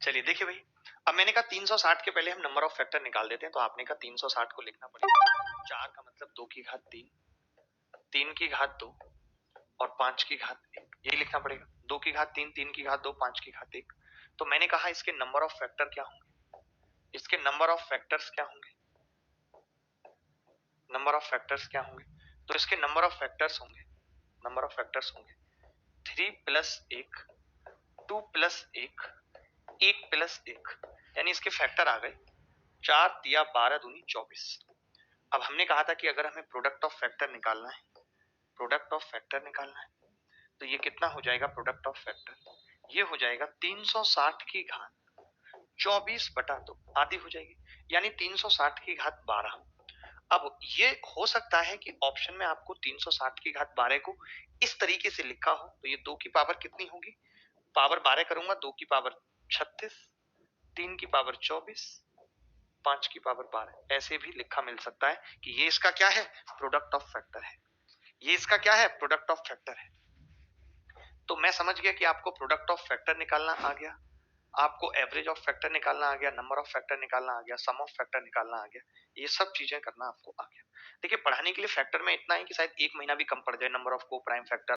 चलिए देखिए भाई, अब मैंने कहा 360 के पहले हम नंबर ऑफ फैक्टर निकाल देते हैं, तो आपने कहा 360 को लिखना पड़ेगा 4 का मतलब 2 की घात 3, 3 की घात 2 और 5 की घात 1, यही लिखना पड़ेगा। 2 की घात 3, 3 की घात 2, 5 की घात 1। तो मैंने कहा इसके नंबर ऑफ फैक्टर क्या होंगे, इसके नंबर ऑफ फैक्टर्स क्या होंगे, नंबर ऑफ फैक्टर्स क्या होंगे, तो इसके नंबर ऑफ फैक्टर्स होंगे, नंबर ऑफ फैक्टर्स होंगे 3 प्लस 1, 2 प्लस 1, 1 प्लस 1, यानी इसके फैक्टर आ गए 4 तिया 12 दूनी 24। अब हमने कहा था कि अगर हमें प्रोडक्ट ऑफ फैक्टर निकालना है, प्रोडक्ट ऑफ फैक्टर निकालना है, तो ये कितना हो जाएगा प्रोडक्ट ऑफ फैक्टर, ये हो जाएगा 360 की घात 24 बटा 2, आधी हो जाएगी, यानी 360 की घात 12। अब ये हो सकता है कि ऑप्शन में आपको 360 की घात 12 को इस तरीके से लिखा हो, तो ये 2 की पावर कितनी होगी, पावर 12 करूंगा, 2 की पावर 36, 3 की पावर 24, 5 की पावर 12, ऐसे भी लिखा मिल सकता है कि ये इसका क्या है, प्रोडक्ट ऑफ फैक्टर है, ये इसका क्या है, प्रोडक्ट ऑफ फैक्टर है। तो मैं समझ गया कि आपको प्रोडक्ट ऑफ फैक्टर निकालना आ गया, आपको एवरेज ऑफ फैक्टर निकालना आ गया, नंबर ऑफ फैक्टर निकालना आ गया, सम ऑफ फैक्टर निकालना आ गया, ये सब चीजें करना आपको आ गया। देखिए पढ़ाने के लिए फैक्टर में इतना है कि शायद 1 महीना भी कम पड़ जाए, नंबर ऑफ को प्राइम फैक्टर